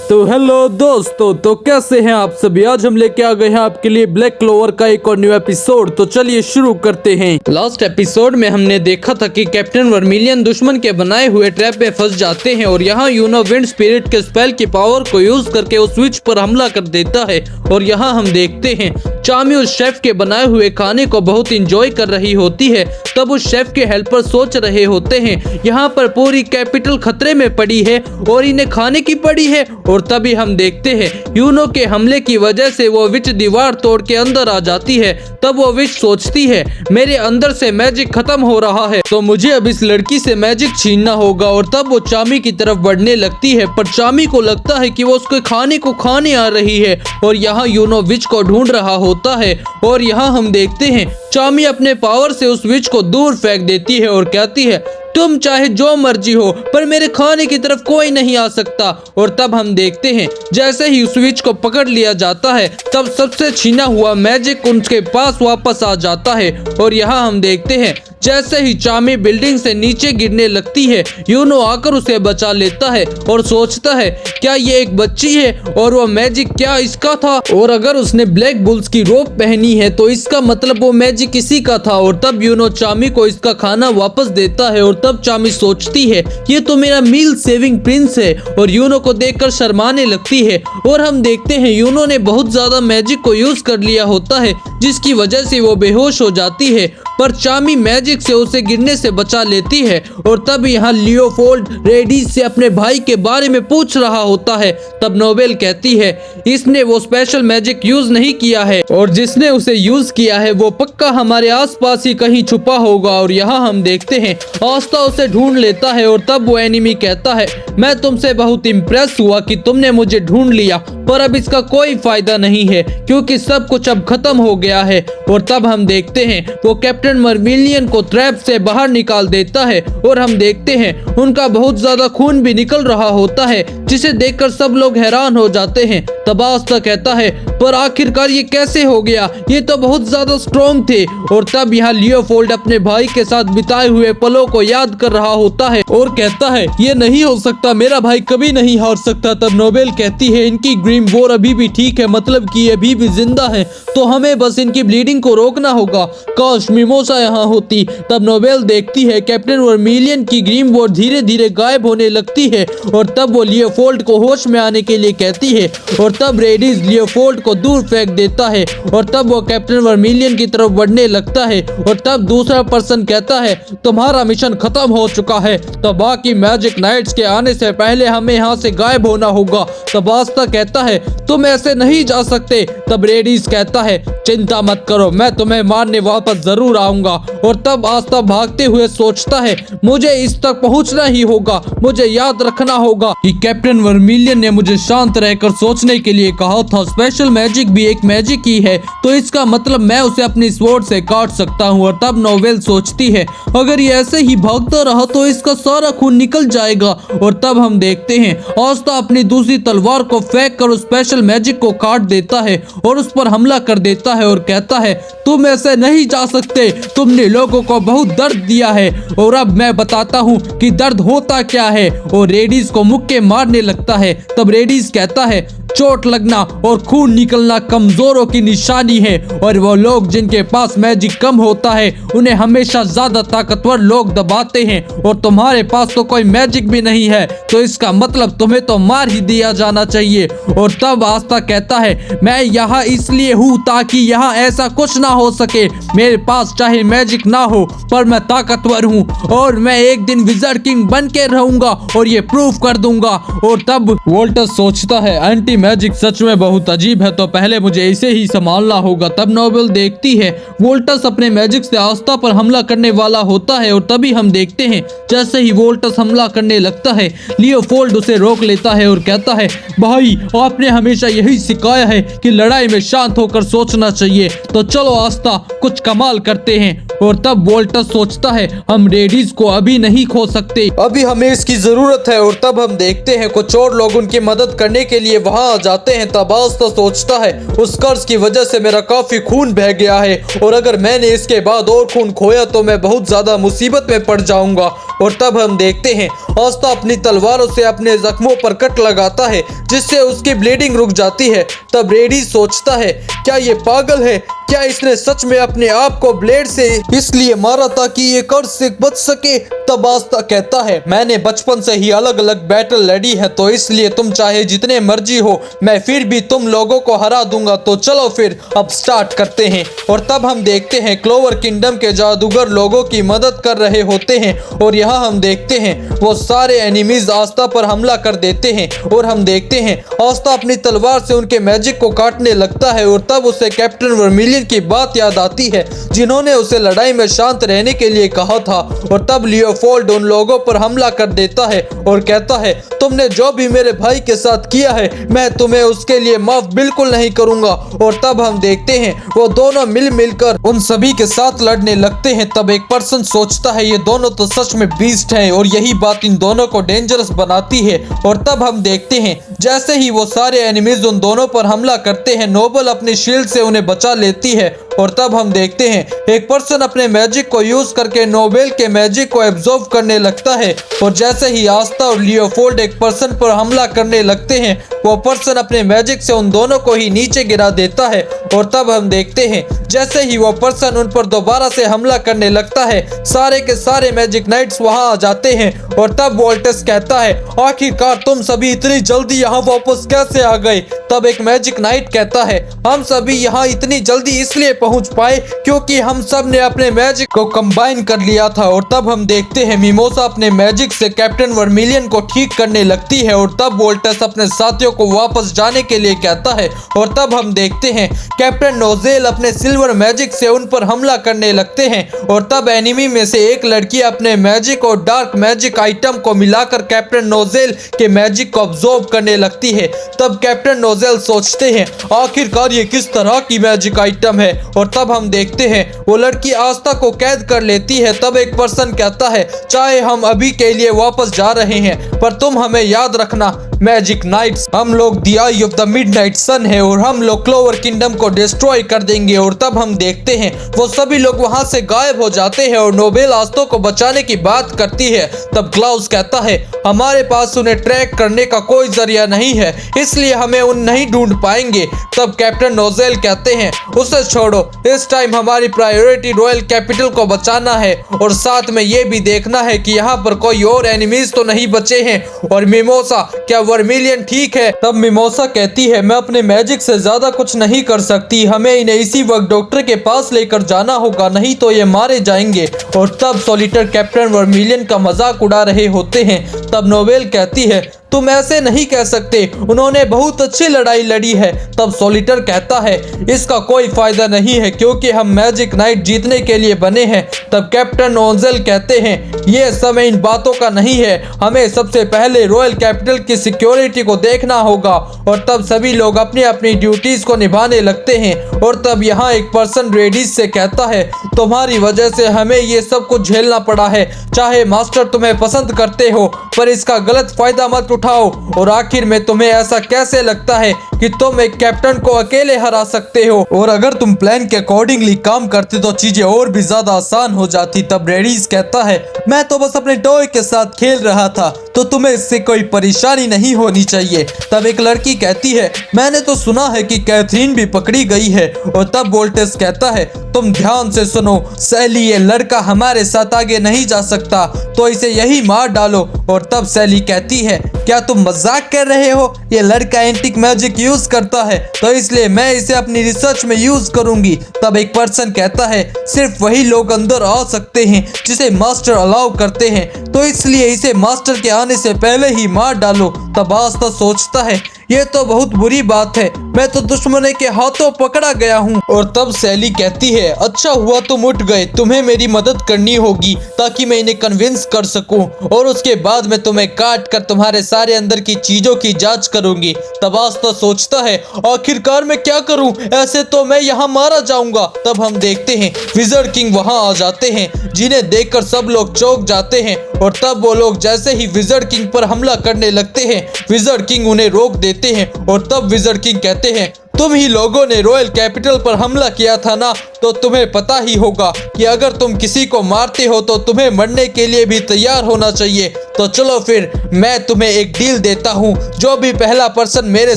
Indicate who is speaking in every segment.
Speaker 1: तो हेलो दोस्तों, तो कैसे हैं आप सभी। आज हम लेके आ गए हैं आपके लिए ब्लैक क्लोवर का एक और न्यू एपिसोड। तो चलिए शुरू करते हैं। लास्ट एपिसोड में हमने देखा था कि कैप्टन वर्मिलियन दुश्मन के बनाए हुए ट्रैप में फंस जाते हैं और यहाँ यूनो विंड स्पिरिट के स्पेल की पावर को यूज करके उस स्विच पर हमला कर देता है। और यहाँ हम देखते हैं चामी उस शेफ के बनाए हुए खाने को बहुत इंजॉय कर रही होती है। तब उस शेफ के हेल्पर सोच रहे होते हैं यहाँ पर पूरी कैपिटल खतरे में पड़ी है और इन्हें खाने की पड़ी है। और तभी हम देखते हैं यूनो के हमले की वजह से वो विच दीवार तोड़ के अंदर आ जाती है। तब वो विच सोचती है मेरे अंदर से मैजिक खत्म हो रहा है, तो मुझे अब इस लड़की से मैजिक छीनना होगा। और तब वो चामी की तरफ बढ़ने लगती है, पर चामी को लगता है कि वो उसके खाने को खाने आ रही है। और यहाँ यूनो विच को ढूंढ रहा होता है। और यहाँ हम देखते हैं चामी अपने पावर से उस विच को दूर फेंक देती है और कहती है तुम चाहे जो मर्जी हो पर मेरे खाने की तरफ कोई नहीं आ सकता। और तब हम देखते हैं जैसे ही उस स्विच को पकड़ लिया जाता है तब सबसे छीना हुआ मैजिक उनके पास वापस आ जाता है। और यहाँ हम देखते हैं जैसे ही चामी बिल्डिंग से नीचे गिरने लगती है यूनो आकर उसे बचा लेता है और सोचता है क्या ये एक बच्ची है और वो मैजिक क्या इसका था। और अगर उसने ब्लैक बुल्स की रोब पहनी है तो इसका मतलब वो मैजिक इसी का था। और तब यूनो चामी को इसका खाना वापस देता है। और तब चामी सोचती है ये तो मेरा मील सेविंग प्रिंस है और यूनो को देखकर शर्माने लगती है। और हम देखते हैं यूनो ने बहुत ज्यादा मैजिक को यूज कर लिया होता है जिसकी वजह से वो बेहोश हो जाती है, पर चामी मैजिक से उसे गिरने से बचा लेती है। और तब यहाँ लियोफोल्ड रेडिस से अपने भाई के बारे में पूछ रहा होता है। तब नोबेल कहती है इसने वो स्पेशल मैजिक यूज नहीं किया है और जिसने उसे यूज किया है वो पक्का हमारे आसपास ही कहीं छुपा होगा। और यहाँ हम देखते हैं आस्था उसे ढूंढ लेता है। और तब वो एनिमी कहता है मैं तुमसे बहुत इम्प्रेस हुआ कि तुमने मुझे ढूंढ लिया, पर अब इसका कोई फायदा नहीं है क्योंकि सब कुछ अब खत्म हो गया है। और तब हम देखते हैं वो कैप्टन वर्मिलियन को ट्रैप से बाहर निकाल देता है और हम देखते हैं उनका बहुत ज्यादा खून भी निकल रहा होता है जिसे देखकर सब लोग हैरान हो जाते हैं। तब आस्था कहता है पर आखिरकार ये कैसे हो गया, ये तो बहुत ज्यादा स्ट्रॉन्ग थे। और तब यहाँ लियोफोल्ड अपने भाई के साथ बिताए हुए पलों को याद कर रहा होता है और कहता है ये नहीं हो सकता, मेरा भाई कभी नहीं हार सकता। तब नोबेल कहती है इनकी ग्रीम वॉर अभी भी ठीक है, मतलब कि ये अभी भी जिंदा है, तो हमें बस इनकी ब्लीडिंग को रोकना होगा। काश मिमोसा यहाँ होती। तब नोबेल देखती है कैप्टन वर्मिलियन की ग्रीम वॉर धीरे धीरे गायब होने लगती है। और तब वो लियोफोल्ड को होश में आने के लिए कहती है और तब रेडिस लियोफोल्ड को दूर फेंक देता है। और तब वो कैप्टन वर्मिलियन की तरफ बढ़ने लगता है। और तब दूसरा पर्सन कहता है तुम्हारा मिशन खत्म हो चुका है, तो बाकी मैजिक नाइट्स के आने से पहले हमें यहाँ से गायब होना होगा। तब आस्था कहता है तुम ऐसे नहीं जा सकते। तब रेडिस कहता है चिंता मत करो, मैं तुम्हें मारने वापस जरूर आऊंगा। और तब आस्था भागते हुए सोचता है मुझे इस तक पहुंचना ही होगा, मुझे याद रखना होगा कि कैप्टन वर्मिलियन ने मुझे शांत रहकर सोचने के लिए कहा था। स्पेशल मैजिक भी एक मैजिक ही है, तो इसका मतलब मैं उसे अपनी स्वॉर्ड से काट सकता हूँ। और तब नोवेल सोचती है अगर ये ऐसे ही भागता रहा तो इसका सारा खून निकल जाएगा। और तब हम देखते हैं आस्था अपनी दूसरी तलवार को फेंक कर उस स्पेशल मैजिक को काट देता है और उस पर हमला कर देता है और कहता है तुम ऐसे नहीं जा सकते, तुमने लोगों को बहुत दर्द दिया है और अब मैं बताता हूँ कि दर्द होता क्या है। और रेडिस को मुक्के मारने लगता है। तब रेडिस कहता है चोट लगना और खून निकलना कमजोरों की निशानी है और वो लोग जिनके पास मैजिक कम होता है उन्हें हमेशा ज्यादा ताकतवर लोग दबाते हैं। और तुम्हारे पास तो कोई मैजिक भी नहीं है, तो इसका मतलब तुम्हें तो मार ही दिया जाना चाहिए। और तब आस्था कहता है मैं यहाँ इसलिए हूँ ताकि यहाँ ऐसा कुछ ना हो सके, मेरे पास चाहे मैजिक ना हो पर मैं ताकतवर हूँ और मैं एक दिन विज़र्ड किंग बन के रहूंगा और ये प्रूफ कर दूंगा। और तब वोल्टस सोचता है एंटी मैजिक सच में बहुत अजीब है, तो पहले मुझे इसे ही संभालना होगा। तब नोबेल देखती है वोल्टस अपने मैजिक से आस्था पर हमला करने वाला होता है। और तभी हम देखते हैं जैसे ही वोल्टस हमला करने लगता है लियोफोल्ड उसे रोक लेता है और कहता है भाई आपने हमेशा यही सिखाया है कि लड़ाई में शांत होकर सोचना चाहिए, तो चलो आस्था कुछ कमाल करते हैं। और तब वोल्टस सोचता है हम रेडिस को अभी नहीं खो सकते, अभी हमें इसकी जरूरत है। और तब हम देखते हैं कुछ और लोग उनकी मदद करने के लिए वहां आ जाते हैं तब आस्ता सोचता है उस कर्ज की वजह से मेरा काफी खून बह गया है और अगर मैंने इसके बाद और खून खोया तो मैं बहुत ज्यादा मुसीबत में पड़ जाऊंगा। और तब हम देखते हैं आस्ता अपनी तलवारों से अपने जख्मों पर कट लगाता है जिससे उसकी ब्लीडिंग रुक जाती है। तब रेडी सोचता है क्या ये पागल है, क्या इसने सच में अपने आप को ब्लेड से इसलिए मारा ताकि ये कर्ज से बच सके। तब आस्ता कहता है मैंने बचपन से ही अलग अलग बैटल लड़ी है तो इसलिए तुम चाहे जितने मर्जी हो मैं फिर भी तुम लोगों को हरा दूंगा, तो चलो फिर अब स्टार्ट करते हैं। और तब हम देखते हैं क्लोवर किंगडम के जादूगर लोगों की मदद कर रहे होते हैं और यहाँ हम देखते हैं वो सारे एनिमीज आस्ता पर हमला कर देते हैं और हम देखते हैं आस्ता अपनी तलवार से उनके मैजिक को काटने लगता है और तब उसे कैप्टन वर्मिलियन की बात याद आती है जिन्होंने उसे लड़ाई में शांत रहने के लिए कहा था। और तब लियोफोल्ड उन लोगों पर हमला कर देता है और कहता है तुमने जो भी मेरे भाई के साथ किया है मैं तुम्हें उसके लिए माफ बिल्कुल नहीं करूंगा। और तब हम देखते हैं वो दोनों मिलकर उन सभी के साथ लड़ने लगते हैं। तब एक पर्सन सोचता है ये दोनों तो सच में बीस्ट हैं और यही बात इन दोनों को डेंजरस बनाती है। और तब हम देखते हैं जैसे ही वो सारे एनिमीज उन दोनों पर हमला करते हैं नोबल अपनी शील्ड से उन्हें बचा लेती है। और तब हम देखते हैं एक पर्सन अपने मैजिक को यूज करके नोबेल के मैजिक को एब्जॉर्ब करने लगता है और जैसे ही आस्ता और लियोफोल्ड एक पर्सन पर हमला करने लगते हैं वो पर्सन अपने मैजिक से उन दोनों को ही नीचे गिरा देता है। और तब हम देखते हैं जैसे ही वो पर्सन उन पर दोबारा से हमला करने लगता है सारे के सारे मैजिक नाइट्स वहां आ जाते हैं। और तब वोल्टस कहता है आखिरकार तुम सभी इतनी जल्दी यहाँ वापस कैसे आ गए। तब एक मैजिक नाइट कहता है हम सभी यहाँ इतनी जल्दी इसलिए पहुंच पाए क्योंकि हम सब ने अपने मैजिक को कंबाइन कर लिया था। और तब हम देखते हैं मिमोसा अपने मैजिक से कैप्टन वर्मिलियन को ठीक करने लगती है और तब वोल्टस अपने साथियों को वापस जाने के लिए कहता है। और तब हम देखते हैं कैप्टन नोजेल अपने सिल्वर मैजिक से उन पर हमला करने लगते हैं और तब एनिमी में से एक लड़की अपने मैजिक और डार्क मैजिक आइटम को मिलाकर कैप्टन नोजेल के मैजिक को अब्सॉर्ब करने लगती है। तब कैप्टन नोजेल सोचते हैं आखिरकार ये किस तरह की मैजिक आइटम है। और तब हम देखते हैं वो लड़की आस्था को कैद कर लेती है। तब एक पर्सन कहता है चाहे हम अभी के लिए वापस जा रहे हैं पर तुम हमें याद रखना मैजिक नाइट्स, हम लोग the eye of the midnight sun है और हम लोग क्लोवर किंगडम को डिस्ट्रॉय कर देंगे। और तब हम देखते हैं वो सभी लोग वहां से गायब हो जाते हैं और नोबेल आस्था को बचाने की बात करती है। तब क्लाउस कहता है हमारे पास उन्हें ट्रैक करने का कोई जरिया नहीं है इसलिए हमें उन नहीं ढूंढ पाएंगे। तब कैप्टन नोजेल कहते हैं उसे छोड़ो, इस टाइम हमारी प्रायोरिटी रॉयल कैपिटल को बचाना है और साथ में ये भी देखना है कि यहाँ पर कोई और एनिमीज तो नहीं बचे हैं। और मिमोसा क्या वर्मिलियन ठीक है। तब मिमोसा कहती है मैं अपने मैजिक से ज्यादा कुछ नहीं कर सकती, हमें इन्हें इसी वक्त डॉक्टर के पास लेकर जाना होगा नहीं तो ये मारे जाएंगे। और तब सॉलिटर कैप्टन वर्मिलियन का मजाक उड़ा रहे होते हैं। तब नोबेल कहती है तुम ऐसे नहीं कह सकते, उन्होंने बहुत अच्छी लड़ाई लड़ी है। तब सॉलिटर कहता है इसका कोई फायदा नहीं है क्योंकि हम मैजिक नाइट जीतने के लिए बने हैं। तब कैप्टन ओंजेल कहते हैं ये समय इन बातों का नहीं है, हमें सबसे पहले रॉयल कैपिटल की सिक्योरिटी को देखना होगा। और तब सभी लोग अपनी अपनी ड्यूटीज को निभाने लगते हैं। और तब यहाँ एक पर्सन रेडीज से कहता है तुम्हारी वजह से हमें ये सब कुछ झेलना पड़ा है, चाहे मास्टर तुम्हें पसंद करते हो पर इसका गलत फायदा मत उठाओ। और आखिर में तुम्हें ऐसा कैसे लगता है कि तुम एक कैप्टन को अकेले हरा सकते हो, और अगर तुम प्लान के अकॉर्डिंगली काम करते तो चीजें और भी ज्यादा आसान हो जाती। तब रेडीज कहता है मैं तो बस अपने टॉय के साथ खेल रहा था तो तुम्हें इससे कोई परेशानी नहीं होनी चाहिए। तब एक लड़की कहती है मैंने तो सुना है कि कैथरीन भी पकड़ी गई है। और तब वोल्टेस कहता है तुम ध्यान से सुनो सैली, ये लड़का हमारे साथ आगे नहीं जा सकता तो इसे यही मार डालो। और तब सैली कहती है क्या तुम मजाक कर रहे हो, ये लड़का एंटिक मैजिक यूज करता है तो इसलिए मैं इसे अपनी रिसर्च में यूज करूंगी। तब एक पर्सन कहता है सिर्फ वही लोग अंदर आ सकते हैं जिसे मास्टर अलाउ करते हैं तो इसलिए इसे मास्टर के आने से पहले ही मार डालो। तब आस्था सोचता है ये तो बहुत बुरी बात है, मैं तो दुश्मन के हाथों पकड़ा गया हूँ। और तब सैली कहती है अच्छा हुआ तुम उठ गए, तुम्हें मेरी मदद करनी होगी ताकि मैं इन्हें कन्विंस कर सकूं और उसके बाद मैं तुम्हें काट कर तुम्हारे सारे अंदर की चीजों की जांच करूंगी। तब आस्था सोचता है आखिरकार मैं क्या करूं, ऐसे तो मैं यहाँ मारा जाऊंगा। तब हम देखते हैं विजर्ड किंग वहां आ जाते हैं जिन्हें देखकर सब लोग चौंक जाते हैं और तब वो लोग जैसे ही विज़र्ड किंग पर हमला करने लगते हैं, विज़र्ड किंग उन्हें रोक देते हैं और तब विज़र्ड किंग कहते हैं, तुम ही लोगों ने रॉयल कैपिटल पर हमला किया था ना, तो तुम्हें पता ही होगा कि अगर तुम किसी को मारते हो तो तुम्हें मरने के लिए भी तैयार होना चाहिए। तो चलो फिर मैं तुम्हें एक डील देता हूँ, जो भी पहला पर्सन मेरे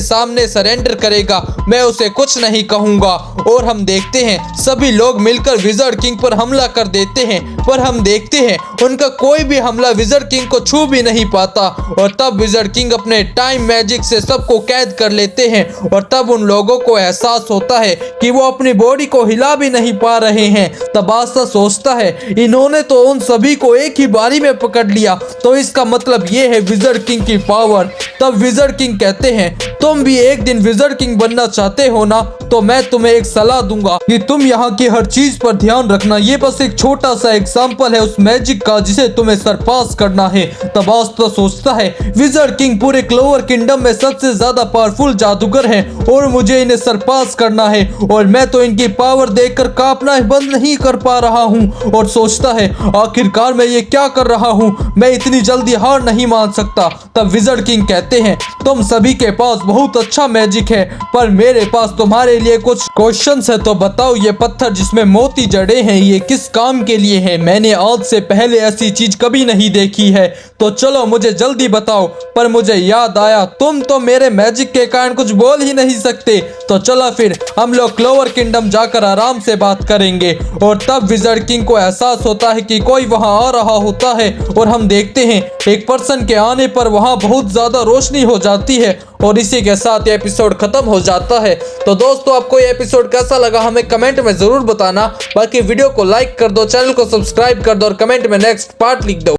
Speaker 1: सामने सरेंडर करेगा मैं उसे कुछ नहीं कहूँगा। और हम देखते हैं सभी लोग मिलकर विज़र्ड किंग पर हमला कर देते हैं, पर हम देखते हैं उनका कोई भी हमला विज़र्ड किंग को छू भी नहीं पाता। और तब विज़र्ड किंग अपने टाइम मैजिक से सबको कैद कर लेते हैं और तब उन लोगों को एहसास होता है कि वो अपनी बॉडी को हिला भी नहीं पा रहे हैं। तब बादशाह सोचता है इन्होंने तो उन सभी को एक ही बारी में पकड़ लिया, तो इसका मतलब ये है विज़र्ड किंग की पावर। तब विज़र्ड किंग कहते हैं, तुम भी एक दिन विज़र्ड किंग बनना चाहते हो ना, तो मैं तुम्हें एक सलाह दूंगा कि तुम यहाँ की हर चीज पर ध्यान रखना। ये बस एक छोटा सा एग्जाम्पल है उस मैजिक का जिसे तुम्हें सरपास करना है। तब बादशाह सोचता है विज़र्ड किंग पूरे क्लोवर किंगडम में सबसे ज्यादा पावरफुल जादूगर है और मुझे इन्हें सरपास करना है, और मैं तो इनकी पावर देखकर कांपना बंद नहीं कर पा रहा हूँ। और सोचता है आखिरकार मैं ये क्या कर रहा हूँ, मैं इतनी जल्दी हार नहीं मान सकता। तब विज़र्ड किंग कहते हैं, तुम सभी के पास बहुत अच्छा मैजिक है, पर मेरे पास तुम्हारे लिए कुछ क्वेश्चंस है। तो बताओ ये पत्थर जिसमें मोती जड़े हैं ये किस काम के लिए है? मैंने आज से पहले ऐसी चीज कभी नहीं देखी है, तो चलो मुझे जल्दी बताओ। पर मुझे याद आया तुम तो मेरे मैजिक के कारण कुछ बोल ही नहीं सकते, तो चलो फिर हम लोग क्लोवर किंगडम जाकर आराम से बात करेंगे। और तब विज़र्ड किंग को एहसास होता है कि कोई वहां आ रहा होता है और हम देखते हैं एक पर्सन के आने पर वहां बहुत ज्यादा रोशनी हो जाती है। और इसी के साथ ये एपिसोड खत्म हो जाता है। तो दोस्तों आपको ये एपिसोड कैसा लगा हमें कमेंट में जरूर बताना। बाकी वीडियो को लाइक कर दो, चैनल को सब्सक्राइब कर दो और कमेंट में नेक्स्ट पार्ट लिख दो।